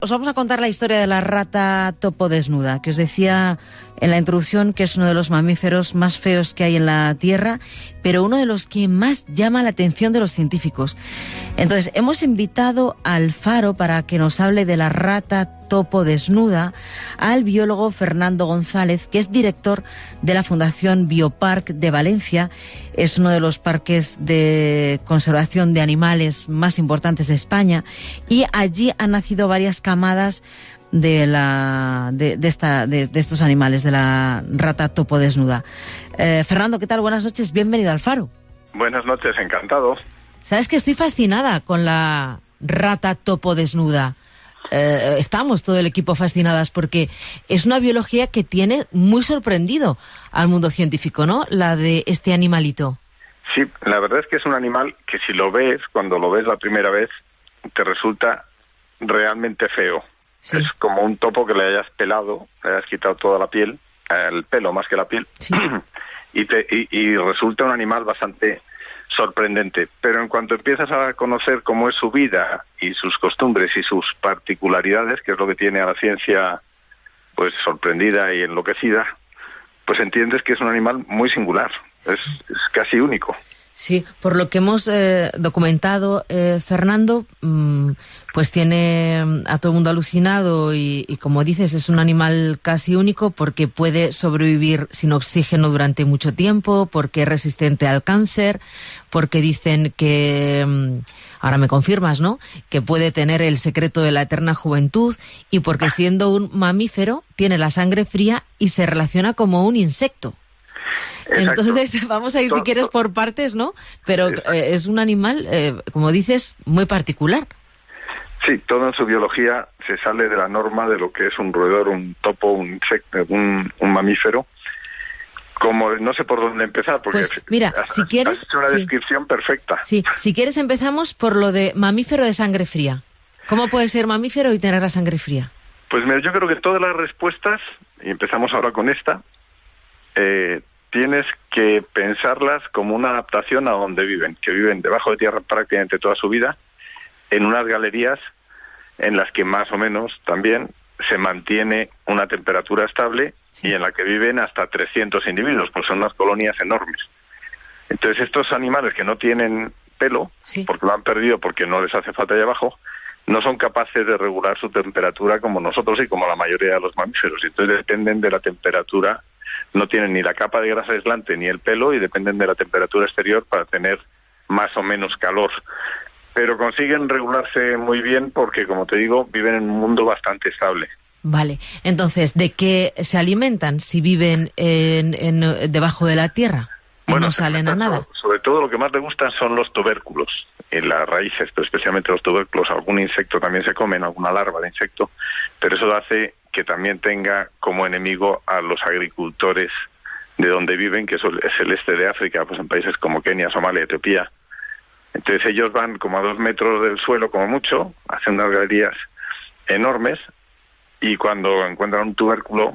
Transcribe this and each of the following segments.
Os vamos a contar la historia de la rata topo desnuda, que os decía en la introducción que es uno de los mamíferos más feos que hay en la Tierra, pero uno de los que más llama la atención de los científicos. Entonces, hemos invitado al Faro para que nos hable de la rata topo desnuda al biólogo Fernando González, que es director de la Fundación Bioparc de Valencia. Es uno de los parques de conservación de animales más importantes de España y allí han nacido varias camadas de estos animales, de la rata topo desnuda. Fernando, ¿qué tal? Buenas noches, bienvenido al Faro. Buenas noches, encantado. Sabes que estoy fascinada con la rata topo desnuda. Estamos todo el equipo fascinadas porque es una biología que tiene muy sorprendido al mundo científico, ¿no? La de este animalito. Sí, la verdad es que es un animal que si lo ves, cuando lo ves la primera vez, te resulta realmente feo. Sí. Es como un topo que le hayas pelado, le hayas quitado toda la piel, el pelo más que la piel, sí. y resulta un animal bastante sorprendente, pero en cuanto empiezas a conocer cómo es su vida y sus costumbres y sus particularidades, que es lo que tiene a la ciencia pues sorprendida y enloquecida, pues entiendes que es un animal muy singular, es casi único. Sí, por lo que hemos documentado, Fernando, pues tiene a todo el mundo alucinado y como dices, es un animal casi único porque puede sobrevivir sin oxígeno durante mucho tiempo, porque es resistente al cáncer, porque dicen que, ahora me confirmas, ¿no?, que puede tener el secreto de la eterna juventud y porque siendo un mamífero tiene la sangre fría y se relaciona como un insecto. Exacto. Entonces, vamos a ir, si quieres, por partes, ¿no? Pero es un animal, como dices, muy particular. Sí, todo en su biología se sale de la norma de lo que es un roedor, un topo, un insecto, un mamífero. Como no sé por dónde empezar, porque pues, mira, si quieres, has hecho una descripción perfecta. Sí, si quieres empezamos por lo de mamífero de sangre fría. ¿Cómo puede ser mamífero y tener la sangre fría? Pues mira, yo creo que todas las respuestas, y empezamos ahora con esta, tienes que pensarlas como una adaptación a donde viven, que viven debajo de tierra prácticamente toda su vida, en unas galerías en las que más o menos también se mantiene una temperatura estable, sí, y en la que viven hasta 300 individuos, pues son unas colonias enormes. Entonces estos animales que no tienen pelo, sí, porque lo han perdido porque no les hace falta allá abajo, no son capaces de regular su temperatura como nosotros y como la mayoría de los mamíferos. Entonces dependen de la temperatura, no tienen ni la capa de grasa aislante ni el pelo y dependen de la temperatura exterior para tener más o menos calor. Pero consiguen regularse muy bien porque, como te digo, viven en un mundo bastante estable. Vale, entonces, ¿de qué se alimentan si viven debajo de la tierra? Bueno, no salen a nada. Sobre todo lo que más les gustan son los tubérculos, las raíces, pero especialmente los tubérculos. Algún insecto también se comen, alguna larva de insecto, pero eso hace que también tenga como enemigo a los agricultores de donde viven, que es el este de África, pues en países como Kenia, Somalia, Etiopía. Entonces ellos van como a 2 metros del suelo como mucho, hacen unas galerías enormes y cuando encuentran un tubérculo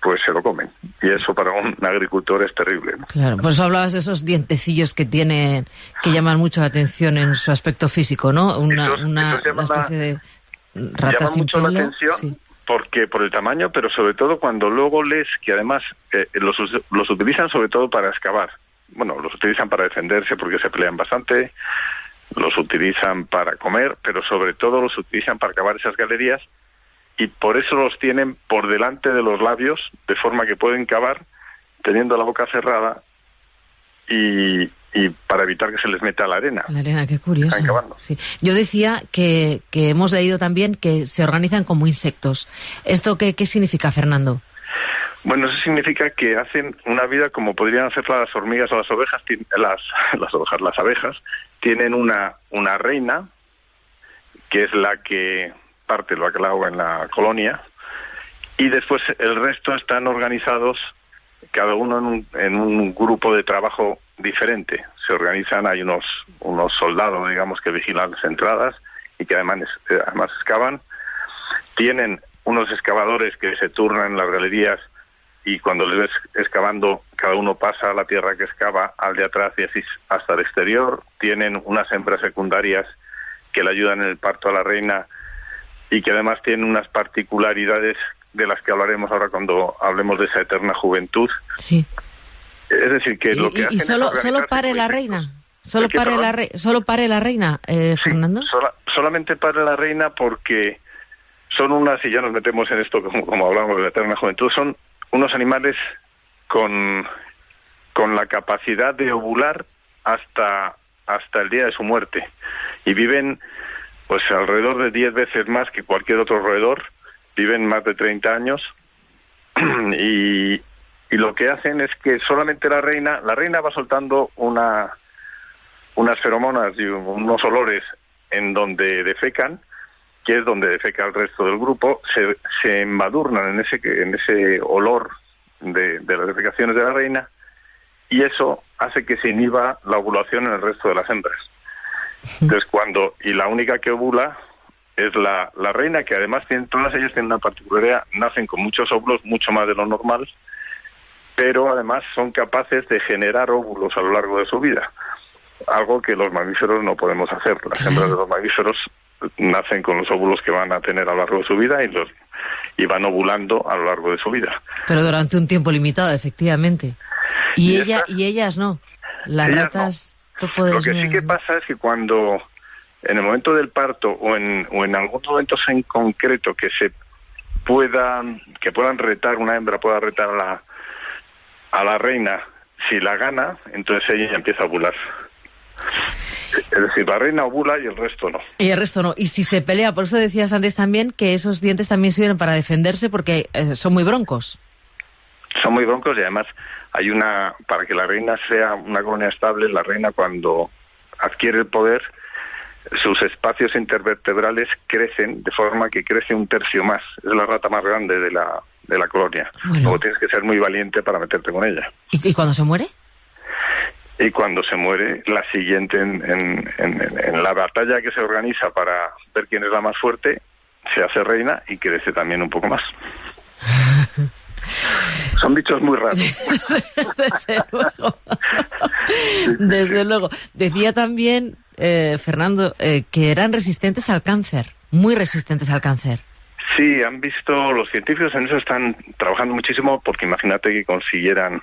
pues se lo comen. Y eso para un agricultor es terrible, ¿no? Claro, por eso hablabas de esos dientecillos que tienen, que llaman mucho la atención en su aspecto físico, ¿no? Una especie de rata sin pelo. Llama mucho la atención, sí, porque por el tamaño, pero sobre todo cuando luego lees que además los utilizan sobre todo para excavar. Bueno, los utilizan para defenderse porque se pelean bastante, los utilizan para comer, pero sobre todo los utilizan para cavar esas galerías y por eso los tienen por delante de los labios, de forma que pueden cavar teniendo la boca cerrada y para evitar que se les meta la arena. La arena, qué curioso. Sí. Yo decía que hemos leído también que se organizan como insectos. ¿Esto qué significa, Fernando? Bueno, eso significa que hacen una vida como podrían hacer las hormigas o las ovejas, las abejas. Tienen una reina, que es la que parte el bacalao en la colonia, y después el resto están organizados, cada uno en un grupo de trabajo diferente. Se organizan, hay unos soldados, digamos, que vigilan las entradas y que además excavan. Tienen unos excavadores que se turnan en las galerías y cuando les ves excavando, cada uno pasa a la tierra que excava al de atrás y así hasta el exterior. Tienen unas hembras secundarias que le ayudan en el parto a la reina y que además tienen unas particularidades de las que hablaremos ahora cuando hablemos de esa eterna juventud. Sí. Es decir, que lo que hacen ¿Y solo pare la reina? ¿Solo pare la reina, Fernando? Solamente pare la reina porque son unas, y ya nos metemos en esto como hablamos de la eterna juventud, son unos animales con la capacidad de ovular hasta el día de su muerte. Y viven pues alrededor de 10 veces más que cualquier otro roedor, viven más de 30 años, y lo que hacen es que solamente la reina va soltando unas feromonas y unos olores en donde defecan, que es donde defeca el resto del grupo, se embadurnan en ese olor de las defecaciones de la reina, y eso hace que se inhiba la ovulación en el resto de las hembras. Entonces y la única que ovula es la reina, que además todas ellas tienen una particularidad, nacen con muchos óvulos, mucho más de lo normal, pero además son capaces de generar óvulos a lo largo de su vida, algo que los mamíferos no podemos hacer. Las hembras de los mamíferos nacen con los óvulos que van a tener a lo largo de su vida y van ovulando a lo largo de su vida. Pero durante un tiempo limitado, efectivamente. Y ellas no. Las ratas... No. Lo que sí que pasa es que cuando, en el momento del parto o en algunos momentos en concreto que puedan retar, una hembra pueda retar a la reina, si la gana, entonces ella empieza a ovular. Es decir, la reina ovula y el resto no. Y el resto no. Y si se pelea, por eso decías antes también que esos dientes también sirven para defenderse porque son muy broncos. Son muy broncos y además para que la reina sea una colonia estable, la reina cuando adquiere el poder, sus espacios intervertebrales crecen de forma que crece un tercio más. Es la rata más grande de la colonia. Bueno. Luego tienes que ser muy valiente para meterte con ella. ¿Y cuando se muere? Y cuando se muere, la siguiente en la batalla que se organiza para ver quién es la más fuerte, se hace reina y crece también un poco más. Son bichos muy raros. Desde luego. Desde luego. Decía también, Fernando, que eran resistentes al cáncer, muy resistentes al cáncer. Sí, han visto, los científicos en eso están trabajando muchísimo, porque imagínate que consiguieran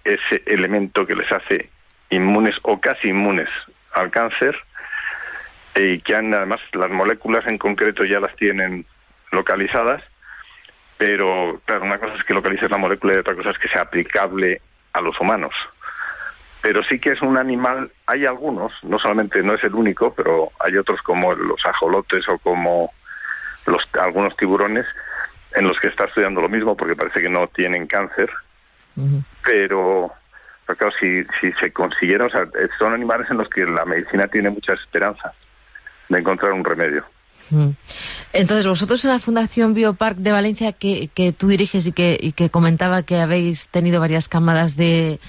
ese elemento que les hace inmunes o casi inmunes al cáncer, y que además las moléculas en concreto ya las tienen localizadas. Pero, claro, una cosa es que localices la molécula y otra cosa es que sea aplicable a los humanos. Pero sí que es un animal, hay algunos, no es el único, pero hay otros como los ajolotes o como algunos tiburones en los que está estudiando lo mismo porque parece que no tienen cáncer. Uh-huh. Pero claro, si se consiguiera, o sea, son animales en los que la medicina tiene mucha esperanza de encontrar un remedio. Entonces, vosotros en la Fundación Biopark de Valencia, que tú diriges y que comentaba que habéis tenido varias camadas de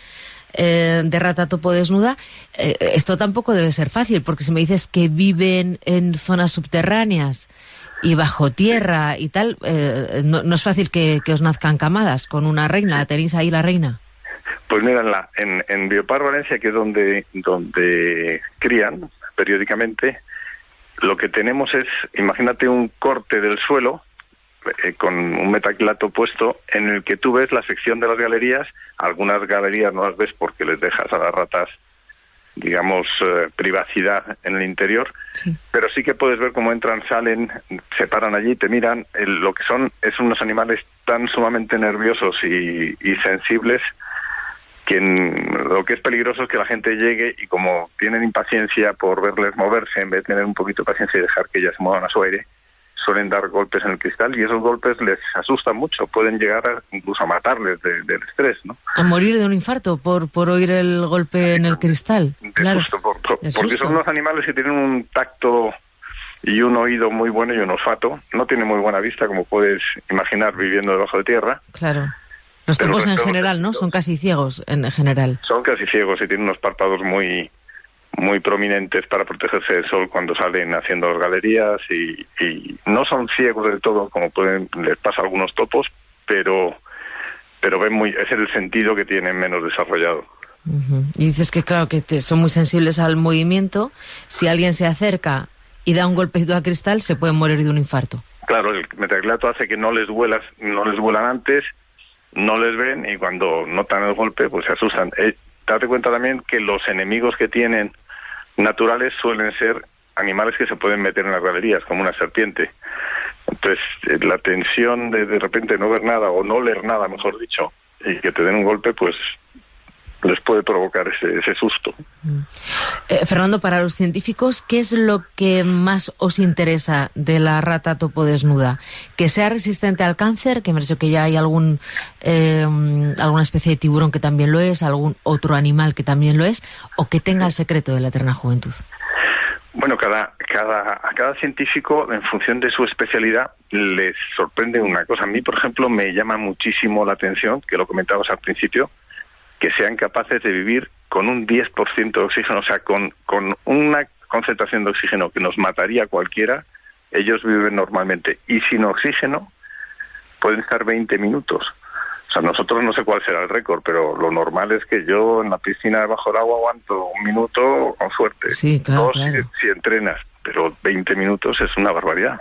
rata topo desnuda, esto tampoco debe ser fácil, porque si me dices que viven en zonas subterráneas y bajo tierra y tal, no es fácil que os nazcan camadas con una reina. ¿Tenéis ahí la reina? Pues mira, en Biopark Valencia, que es donde crían periódicamente, lo que tenemos es, imagínate un corte del suelo con un metacrilato puesto en el que tú ves la sección de las galerías. Algunas galerías no las ves porque les dejas a las ratas, digamos, privacidad en el interior, sí. Pero sí que puedes ver cómo entran, salen, se paran allí, te miran. Lo que son es unos animales tan sumamente nerviosos y sensibles que lo que es peligroso es que la gente llegue y como tienen impaciencia por verles moverse, en vez de tener un poquito de paciencia y dejar que ellas se muevan a su aire, suelen dar golpes en el cristal y esos golpes les asustan mucho, pueden llegar incluso a matarles del estrés, ¿no? A morir de un infarto por oír el golpe en el cristal. Claro. Susto, porque son unos animales que tienen un tacto y un oído muy bueno y un olfato. No tienen muy buena vista, como puedes imaginar viviendo debajo de tierra. Claro. Los topos en general, ¿no? Son casi ciegos en general. Son casi ciegos y tienen unos párpados muy muy prominentes para protegerse del sol cuando salen haciendo las galerías y no son ciegos del todo como les pasa a algunos topos, pero ven es el sentido que tienen menos desarrollado. Uh-huh. Y dices que claro que son muy sensibles al movimiento. Si alguien se acerca y da un golpecito a cristal, se pueden morir de un infarto. Claro, el metacrilato hace que no les vuelan antes, no les ven, y cuando notan el golpe pues se asustan. Date cuenta también que los enemigos que tienen naturales suelen ser animales que se pueden meter en las galerías, como una serpiente. Entonces, la tensión de repente no ver nada, o no leer nada, mejor dicho, y que te den un golpe, pues les puede provocar ese susto. Fernando, para los científicos, ¿qué es lo que más os interesa de la rata topo desnuda? ¿Que sea resistente al cáncer? Que me parece que ya hay alguna especie de tiburón que también lo es, algún otro animal que también lo es, o que tenga el secreto de la eterna juventud. Bueno, a cada científico, en función de su especialidad, les sorprende una cosa. A mí, por ejemplo, me llama muchísimo la atención, que lo comentabas al principio, que sean capaces de vivir con un 10% de oxígeno, o sea, con una concentración de oxígeno que nos mataría a cualquiera, ellos viven normalmente. Y sin oxígeno pueden estar 20 minutos. O sea, nosotros no sé cuál será el récord, pero lo normal es que yo en la piscina debajo del agua aguanto 1 minuto con suerte. Sí, claro, 2 claro. Si entrenas, pero 20 minutos es una barbaridad.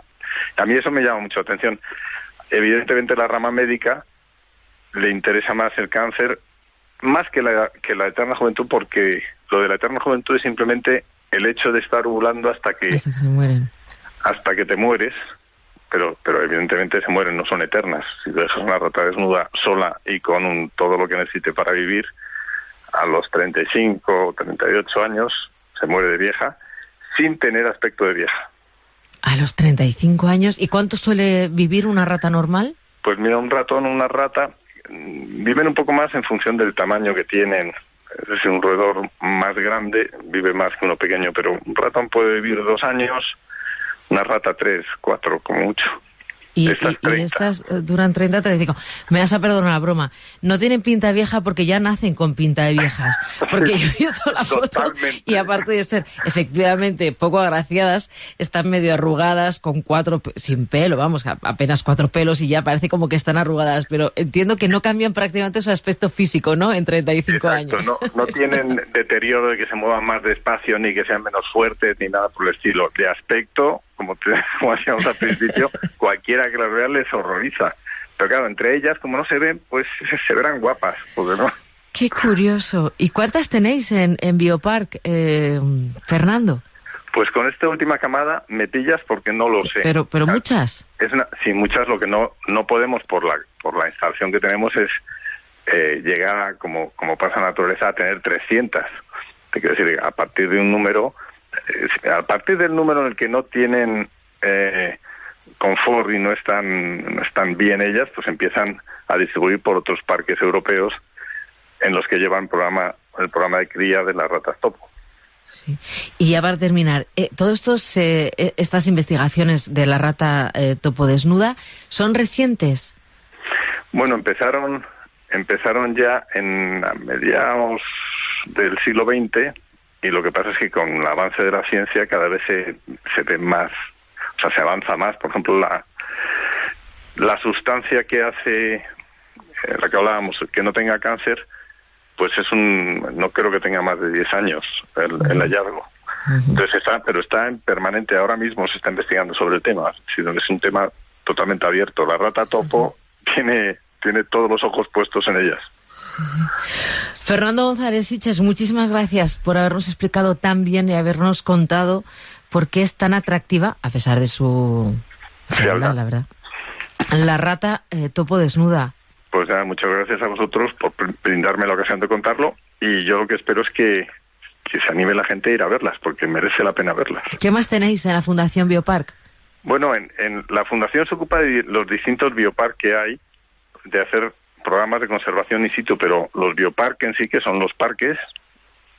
A mí eso me llama mucho la atención. Evidentemente la rama médica le interesa más el cáncer, más que la eterna juventud, porque lo de la eterna juventud es simplemente el hecho de estar ovulando hasta que se mueren. Hasta que te mueres, pero evidentemente se mueren, no son eternas. Si dejas una rata desnuda sola y con todo lo que necesite para vivir, a los 35 o 38 años se muere de vieja, sin tener aspecto de vieja. A los 35 años. ¿Y cuánto suele vivir una rata normal? Pues mira, un ratón o una rata viven un poco más en función del tamaño que tienen. Es decir, un roedor más grande vive más que uno pequeño, pero un ratón puede vivir 2 años, una rata 3, 4 como mucho. Y estas duran 30, 35. Me vas a perdonar la broma. No tienen pinta vieja porque ya nacen con pinta de viejas. Porque yo he visto la foto. Totalmente. Y aparte de ser efectivamente poco agraciadas, están medio arrugadas con 4, sin pelo, vamos, apenas 4 pelos y ya parece como que están arrugadas. Pero entiendo que no cambian prácticamente su aspecto físico, ¿no? En 35 Exacto, años. No tienen deterioro de que se muevan más despacio, ni que sean menos fuertes, ni nada por el estilo. De aspecto, como decíamos al principio, cualquiera que las vea les horroriza. Pero claro, entre ellas, como no se ven, pues se verán guapas, porque no. Qué curioso. ¿Y cuántas tenéis en Biopark, Fernando? Pues con esta última camada me pillas porque no lo sé. Pero muchas. Sí, muchas. Lo que no podemos por la instalación que tenemos es llegar a, como pasa en la naturaleza, a tener 300. Te quiero decir, a partir de un número, a partir del número en el que no tienen confort y no están bien ellas, pues empiezan a distribuir por otros parques europeos en los que llevan el programa de cría de las ratas topo. Sí. Y ya para terminar, todas estas investigaciones de la rata topo desnuda, ¿son recientes? Bueno, empezaron ya a mediados del siglo XX, y lo que pasa es que con el avance de la ciencia cada vez se ve más, o sea, se avanza más. Por ejemplo, la sustancia que hace, la que hablábamos, que no tenga cáncer, pues no creo que tenga más de 10 años el hallazgo. Entonces está en permanente, ahora mismo se está investigando sobre el tema, es un tema totalmente abierto. La rata topo tiene todos los ojos puestos en ellas. Fernando González Sitges, muchísimas gracias por habernos explicado tan bien y habernos contado por qué es tan atractiva, a pesar de su fealdad, la verdad, la rata topo desnuda. Pues nada, muchas gracias a vosotros por brindarme la ocasión de contarlo, y yo lo que espero es que se anime la gente a ir a verlas, porque merece la pena verlas. ¿Qué más tenéis en la Fundación Biopark? Bueno, en la Fundación se ocupa de los distintos biopark que hay, de hacer programas de conservación in situ, pero los biopark en sí, que son los parques,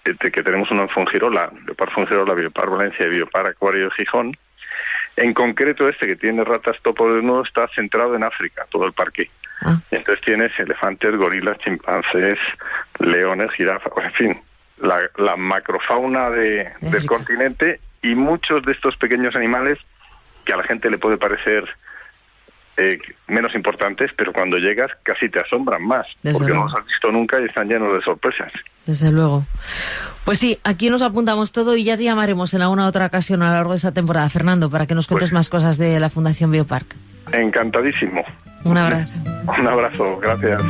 que tenemos uno en Fuengirola, Biopark Fuengirola, Biopark Valencia y Biopark Acuario de Gijón. En concreto que tiene ratas topo desnudo, está centrado en África, todo el parque. Entonces tienes elefantes, gorilas, chimpancés, leones, jirafas, en fin, la macrofauna del continente, y muchos de estos pequeños animales que a la gente le puede parecer menos importantes, pero cuando llegas casi te asombran más, Desde porque luego. no los has visto nunca y están llenos de sorpresas. Desde luego. Pues sí, aquí nos apuntamos todo y ya te llamaremos en alguna otra ocasión a lo largo de esta temporada, Fernando, para que nos cuentes más cosas de la Fundación Biopark. Encantadísimo. Un abrazo. Un abrazo, gracias.